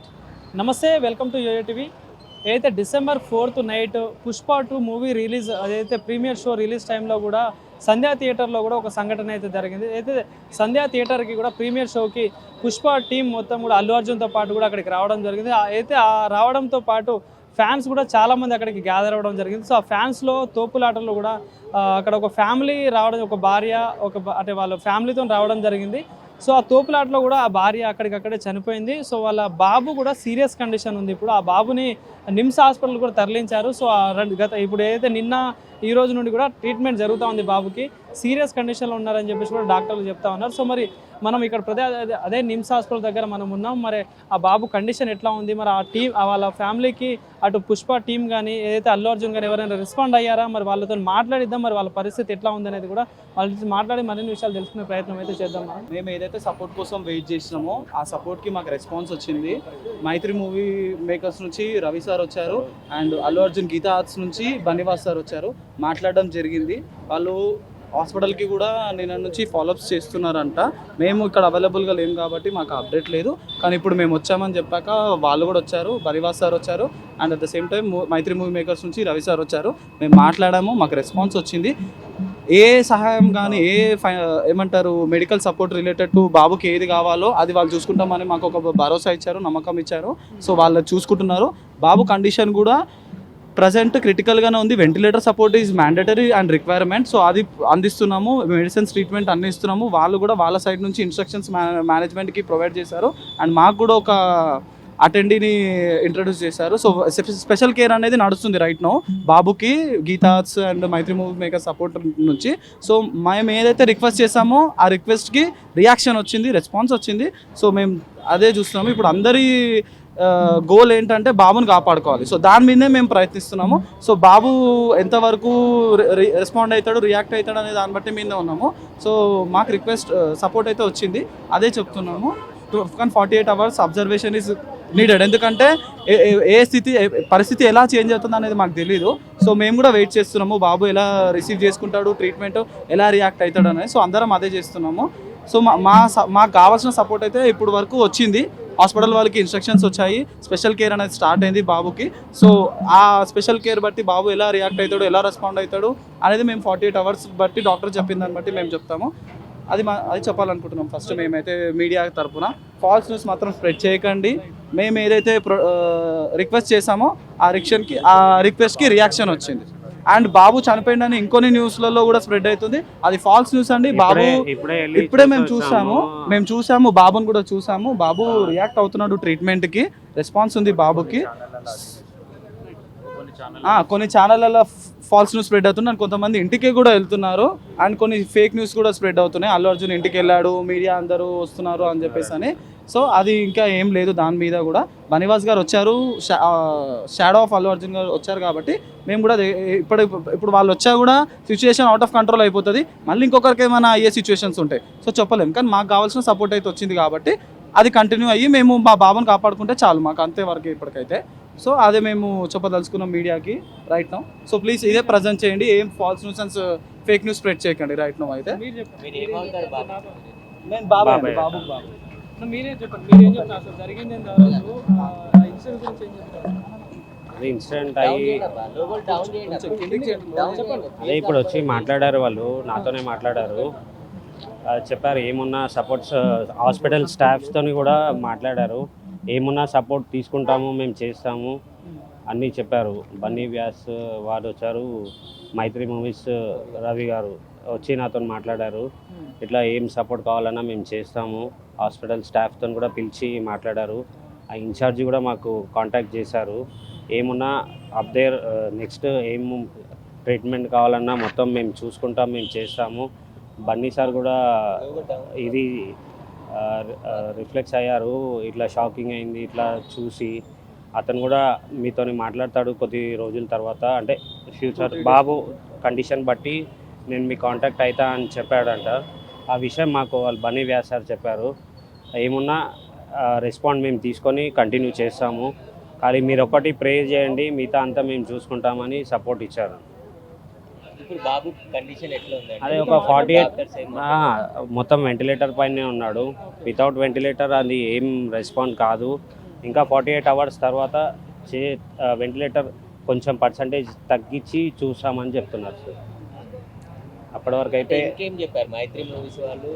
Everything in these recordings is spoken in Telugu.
రైట్. నమస్తే, వెల్కమ్ టు యోయో టీవీ. ఏదైతే December 4th night Pushpa 2 movie release, అదైతే ప్రీమియర్ షో రిలీజ్ టైంలో కూడా సంధ్యా థియేటర్లో కూడా ఒక సంఘటన అయితే జరిగింది. అయితే సంధ్యా థియేటర్కి కూడా ప్రీమియర్ షోకి పుష్ప టీం మొత్తం కూడా అల్లు అర్జున్తో పాటు కూడా అక్కడికి రావడం జరిగింది. అయితే ఆ రావడంతో పాటు ఫ్యాన్స్ కూడా చాలామంది అక్కడికి గ్యాదర్ అవ్వడం జరిగింది. సో ఆ ఫ్యాన్స్లో తోపులాటల్లో కూడా అక్కడ ఒక ఫ్యామిలీ రావడం, ఒక భార్య అంటే వాళ్ళ ఫ్యామిలీతో రావడం జరిగింది. సో ఆ తోపులాటలో కూడా ఆ భార్య అక్కడికక్కడే చనిపోయింది. సో వాళ్ళ బాబు కూడా సీరియస్ కండిషన్ ఉంది. ఇప్పుడు ఆ బాబుని నిమ్స్ హాస్పిటల్ కూడా తరలించారు. సో ఇప్పుడు ఏదైతే నిన్న ఈ రోజు నుండి కూడా ట్రీట్మెంట్ జరుగుతూ ఉంది. బాబుకి సీరియస్ కండిషన్లో ఉన్నారని చెప్పేసి కూడా డాక్టర్లు చెప్తా ఉన్నారు. సో మరి మనం ఇక్కడ అదే నిమ్స్ హాస్పిటల్ దగ్గర మనం ఉన్నాం. మరి ఆ బాబు కండిషన్ ఎట్లా ఉంది, మరి ఆ టీం వాళ్ళ ఫ్యామిలీకి అటు పుష్ప టీం కానీ ఏదైతే అల్లు అర్జున్ కానీ ఎవరైనా రెస్పాండ్ అయ్యారా, మరి వాళ్ళతో మాట్లాడిద్దాం, మరి వాళ్ళ పరిస్థితి ఎట్లా ఉంది అనేది కూడా వాళ్ళతో మాట్లాడి మరిన్ని విషయాలు తెలుసుకునే ప్రయత్నం అయితే చేద్దాం. మేము ఏదైతే సపోర్ట్ కోసం వెయిట్ చేసినామో ఆ సపోర్ట్కి మాకు రెస్పాన్స్ వచ్చింది. మైత్రి మూవీ మేకర్స్ నుంచి రవి సార్ వచ్చారు అండ్ అల్లు అర్జున్ గీతా ఆర్ట్స్ నుంచి బన్నివాస్ సార్ వచ్చారు, మాట్లాడడం జరిగింది. వాళ్ళు హాస్పిటల్కి కూడా నిన్న నుంచి ఫాలోఅప్స్ చేస్తున్నారంట. మేము ఇక్కడ అవైలబుల్గా లేము కాబట్టి మాకు అప్డేట్ లేదు, కానీ ఇప్పుడు మేము వచ్చామని చెప్పాక వాళ్ళు కూడా వచ్చారు, బరివాస్ సార్ వచ్చారు and at the same time Mythri movie makers నుంచి రవి సార్ వచ్చారు. మేము మాట్లాడాము, మాకు రెస్పాన్స్ వచ్చింది. ఏ సహాయం కానీ ఏమంటారు మెడికల్ సపోర్ట్ రిలేటెడ్ టు బాబుకి ఏది కావాలో అది వాళ్ళు చూసుకుంటామని మాకు ఒక భరోసా ఇచ్చారు, నమ్మకం ఇచ్చారు. సో వాళ్ళు చూసుకుంటున్నారు. బాబు కండిషన్ కూడా ప్రజెంట్ క్రిటికల్గానే ఉంది. Ventilator support is mandatory and requirement. So అది అందిస్తున్నాము, మెడిసిన్స్ ట్రీట్మెంట్ అన్ని ఇస్తున్నాము. వాళ్ళు కూడా వాళ్ళ సైడ్ నుంచి ఇన్స్ట్రక్షన్స్ మేనేజ్మెంట్కి ప్రొవైడ్ చేశారు అండ్ మాకు కూడా ఒక అటెండీని ఇంట్రడ్యూస్ చేశారు. సో స్పెషల్ కేర్ అనేది నడుస్తుంది రైట్ నో బాబుకి గీతాస్ and Mythri movie maker support నుంచి. సో మేము ఏదైతే రిక్వెస్ట్ చేసామో ఆ రిక్వెస్ట్కి రియాక్షన్ వచ్చింది, రెస్పాన్స్ వచ్చింది. సో మేము అదే చూస్తున్నాము. ఇప్పుడు అందరి గోల్ ఏంటంటే బాబుని కాపాడుకోవాలి. సో దాని మీదనే మేము ప్రయత్నిస్తున్నాము. సో బాబు ఎంతవరకు రెస్పాండ్ అవుతాడు, రియాక్ట్ అవుతాడు అనే దాన్ని బట్టి మీదే ఉన్నాము. సో మాకు రిక్వెస్ట్ సపోర్ట్ అయితే వచ్చింది, అదే చెప్తున్నాము. కానీ 48 hours అబ్జర్వేషన్ ఈజ్ నీడెడ్. ఎందుకంటే పరిస్థితి ఎలా చేంజ్ అవుతుంది అనేది మాకు తెలియదు. సో మేము కూడా వెయిట్ చేస్తున్నాము, బాబు ఎలా రిసీవ్ చేసుకుంటాడు, ట్రీట్మెంట్ ఎలా రియాక్ట్ అవుతాడు అనేది. సో అందరం అదే చేస్తున్నాము. సో మాకు కావాల్సిన సపోర్ట్ అయితే ఇప్పుడు వరకు వచ్చింది. హాస్పిటల్ వాళ్ళకి ఇన్స్ట్రక్షన్స్ వచ్చాయి, స్పెషల్ కేర్ అనేది స్టార్ట్ అయింది బాబుకి. సో ఆ స్పెషల్ కేర్ బట్టి బాబు ఎలా రియాక్ట్ అవుతాడు, ఎలా రెస్పాండ్ అవుతాడు అనేది మేము 48 hours బట్టి డాక్టర్ చెప్పిన దాన్ని బట్టి మేము చెప్తాము. అది చెప్పాలనుకుంటున్నాం. ఫస్ట్ మేమైతే మీడియా తరఫున ఫాల్స్ న్యూస్ మాత్రం స్ప్రెడ్ చేయకండి. మేము ఏదైతే రిక్వెస్ట్ చేసామో ఆ రిక్వెస్ట్కి రియాక్షన్ వచ్చింది. అండ్ బాబు చనిపోయిందని ఇంకొన్ని న్యూస్లలో కూడా స్ప్రెడ్ అవుతుంది, అది ఫాల్స్ న్యూస్ అండి. బాబు ఇప్పుడే మేము చూసాము బాబుని కూడా చూసాము. బాబు రియాక్ట్ అవుతున్నాడు, ట్రీట్మెంట్కి రెస్పాన్స్ ఉంది బాబుకి. కొన్ని ఛానళ్ళలో ఫాల్స్ న్యూస్ స్ప్రెడ్ అవుతుంది అండ్ కొంతమంది ఇంటికి కూడా వెళ్తున్నారు అండ్ కొన్ని ఫేక్ న్యూస్ కూడా స్ప్రెడ్ అవుతున్నాయి. అల్లు అర్జున్ ఇంటికి వెళ్ళాడు, మీడియా అందరూ వస్తున్నారు అని చెప్పేసి అని. సో అది ఇంకా ఏం లేదు దాని మీద కూడా. బనివాస్ గారు వచ్చారు, షాడో ఆఫ్ అల్లు అర్జున్ గారు వచ్చారు కాబట్టి మేము కూడా ఇప్పుడు వాళ్ళు వచ్చా కూడా సిచ్యువేషన్ అవుట్ ఆఫ్ కంట్రోల్ అయిపోతుంది, మళ్ళీ ఇంకొకరికి ఏమైనా అయ్యే సిచ్యువేషన్స్ ఉంటాయి. సో చెప్పలేము, కానీ మాకు కావాల్సిన సపోర్ట్ అయితే వచ్చింది కాబట్టి అది కంటిన్యూ అయ్యి మేము మా బాబుని కాపాడుకుంటే చాలు, మాకు అంతే వరకు ఇప్పటికైతే. సో అదే మేము చెప్పదలుచుకున్నాం మీడియాకి రైట్ నౌ. సో ప్లీజ్ ఇదే ప్రజెంట్ చేయండి, ఏం false news and fake news spread చేయకండి రైట్ నౌ. అయితే నేను బాబు మీరే చెప్పండి, మీరు ఏం చెప్తారు అసలు జరిగింది ఇన్సిడెంట్ అయ్యి అదే ఇప్పుడు వచ్చి మాట్లాడారు, వాళ్ళు నాతోనే మాట్లాడారు, చెప్పారు ఏమున్నా సపోర్ట్స్ హాస్పిటల్ స్టాఫ్స్తో కూడా మాట్లాడారు, ఏమున్నా సపోర్ట్ తీసుకుంటాము, మేము చేస్తాము అన్నీ చెప్పారు. బన్నీ వ్యాస్ వారు వచ్చారు, మైత్రి మూవీస్ రవి గారు వచ్చి నాతో మాట్లాడారు, ఇట్లా ఏం సపోర్ట్ కావాలన్నా మేము చేస్తాము. హాస్పిటల్ స్టాఫ్తో కూడా పిలిచి మాట్లాడారు. ఆ ఇన్ఛార్జి కూడా మాకు కాంటాక్ట్ చేశారు, ఏమున్నా అప్డేర్ నెక్స్ట్ ఏం ట్రీట్మెంట్ కావాలన్నా మొత్తం మేము చూసుకుంటాం, మేము చేస్తాము. బన్నీ సార్ కూడా ఇది రిఫ్లెక్స్ అయ్యారు, ఇట్లా షాకింగ్ అయింది ఇట్లా చూసి. అతను కూడా మీతో మాట్లాడతాడు కొద్ది రోజుల తర్వాత, అంటే ఫ్యూచర్ బాబు కండిషన్ బట్టి నేను మీ కాంటాక్ట్ అవుతా అని చెప్పాడంట. ఆ విషయం మాకు వాళ్ళు బన్నీ వ్యాస్ సార్ చెప్పారు. ఏమున్నా రెస్పాండ్ మేము తీసుకొని కంటిన్యూ చేస్తాము, కానీ మీరు ఒకటి ప్రే చేయండి, మిగతా అంతా మేము చూసుకుంటామని సపోర్ట్ ఇచ్చారు. అదే ఒక 48 మొత్తం వెంటిలేటర్ పైనే ఉన్నాడు. వితౌట్ వెంటిలేటర్ అది ఏం రెస్పాండ్ కాదు. ఇంకా 48 అవర్స్ తర్వాత వెంటిలేటర్ కొంచెం పర్సంటేజ్ తగ్గించి చూసామని చెప్తున్నారు సార్. అప్పటి వరకు అయితే ఇంకేం చెప్పారు మైత్రి మూవీస్ వాళ్ళు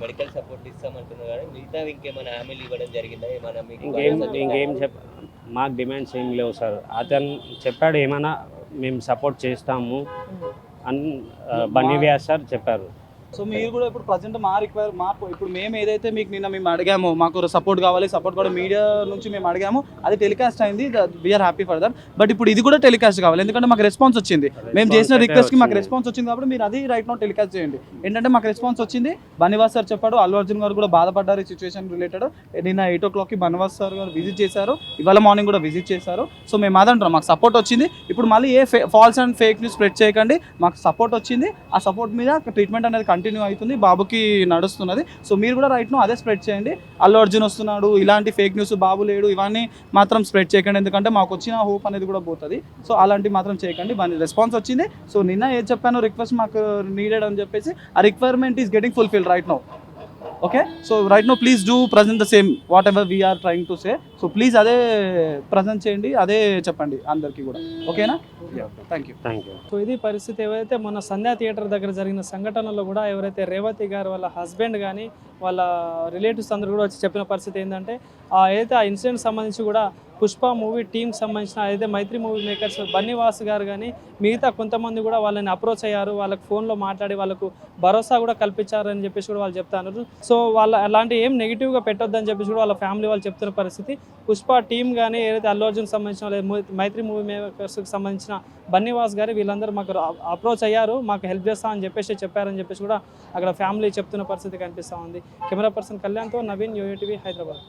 మెడికల్ సపోర్ట్ ఇస్తామంటున్నారు కానీ మిగతా ఇంకేమైనా హామీలు ఇవ్వడం జరిగిందా ఏమైనా మీకు ఇంకేం మాకు డిమాండ్స్ ఏం లేవు సార్. అతను చెప్పాడు ఏమైనా మేము సపోర్ట్ చేస్తాము అని బన్నీ వ్యాస్ సార్ చెప్పారు. సో మీరు కూడా ఇప్పుడు ప్రజెంట్ ఇప్పుడు మేము ఏదైతే మీకు నిన్న మేము అడిగామో మాకు సపోర్ట్ కావాలి, సపోర్ట్ కూడా మీడియా నుంచి మేము అడిగాము, అది టెలికాస్ట్ అయింది. We're happy for that. But ఇప్పుడు ఇది కూడా టెలికాస్ట్ కావాలి, ఎందుకంటే మాకు రెస్పాన్స్ వచ్చింది. మేము చేసిన రిక్వెస్ట్కి మాకు రెస్పాన్స్ వచ్చింది కాబట్టి మీరు అది రైట్ నో టెలికాస్ట్ చేయండి. ఏంటంటే మాకు రెస్పాన్స్ వచ్చింది. బన్నివాస్ సార్ చెప్పాడు, అల్లు అర్జున్ గారు కూడా బాధపడ్డారు ఈ సిచ్యువేషన్ రిలేటెడ్. నిన్న 8 o'clockకి బన్నివాస్ సార్ గారు విజిట్ చేశారు, ఇవాళ మార్నింగ్ కూడా విజిట్ చేశారు. సో మేము అదంటాం, మాకు సపోర్ట్ వచ్చింది. ఇప్పుడు మళ్ళీ ఏ falls and fake news spread చేయకండి. మాకు సపోర్ట్ వచ్చింది, ఆ సపోర్ట్ మీద ట్రీట్మెంట్ అనేది కంటిన్యూ అవుతుంది, బాబుకి నడుస్తున్నది. సో మీరు కూడా రైట్ నో అదే స్ప్రెడ్ చేయండి. అల్లు అర్జున్ వస్తున్నాడు, ఇలాంటి ఫేక్ న్యూస్ బాబు లేడు, ఇవన్నీ మాత్రం స్ప్రెడ్ చేయకండి, ఎందుకంటే మాకు వచ్చిన హోప్ అనేది కూడా పోతుంది. సో అలాంటివి మాత్రం చేయకండి. రెస్పాన్స్ వచ్చింది. సో నిన్న ఏది చెప్పాను, రిక్వెస్ట్ మాకు నీడెడ్ అని చెప్పేసి, ఆ requirement is getting fulfil right now. Okay, so right now please do present the same what we're trying to say. So please అదే ప్రజెంట్ చేయండి, అదే చెప్పండి అందరికీ కూడా. ఓకేనా? Thank you. సో ఇది పరిస్థితి. ఏవైతే మొన్న సంధ్యా థియేటర్ దగ్గర జరిగిన సంఘటనలో కూడా ఎవరైతే రేవతి గారు వాళ్ళ హస్బెండ్ కానీ వాళ్ళ రిలేటివ్స్ అందరూ కూడా వచ్చి చెప్పిన పరిస్థితి ఏంటంటే ఏదైతే ఆ ఇన్సిడెంట్ సంబంధించి కూడా పుష్ప మూవీ టీంకి సంబంధించిన అయితే మైత్రి మూవీ మేకర్స్ బన్నీవాస్ గారు కానీ మిగతా కొంతమంది కూడా వాళ్ళని అప్రోచ్ అయ్యారు, వాళ్ళకి ఫోన్లో మాట్లాడి వాళ్ళకు భరోసా కూడా కల్పించారని చెప్పేసి కూడా వాళ్ళు చెప్తున్నారు. సో వాళ్ళ అలాంటి ఏం నెగిటివ్గా పెట్టొద్దని చెప్పేసి కూడా వాళ్ళ ఫ్యామిలీ వాళ్ళు చెప్తున్న పరిస్థితి. పుష్ప టీం కానీ ఏదైతే అల్లు అర్జున్ సంబంధించిన మైత్రి మూవీ మేకర్స్కి సంబంధించిన బన్నీవాస్ గారు వీళ్ళందరూ మాకు అప్రోచ్ అయ్యారు, మాకు హెల్ప్ చేస్తామని చెప్పేసి చెప్పారని చెప్పేసి కూడా అక్కడ ఫ్యామిలీ చెప్తున్న పరిస్థితి కనిపిస్తూ ఉంది. కెమెరా పర్సన్ కళ్యాణ్తో నవీన్, యోయో టీవీ, హైదరాబాద్.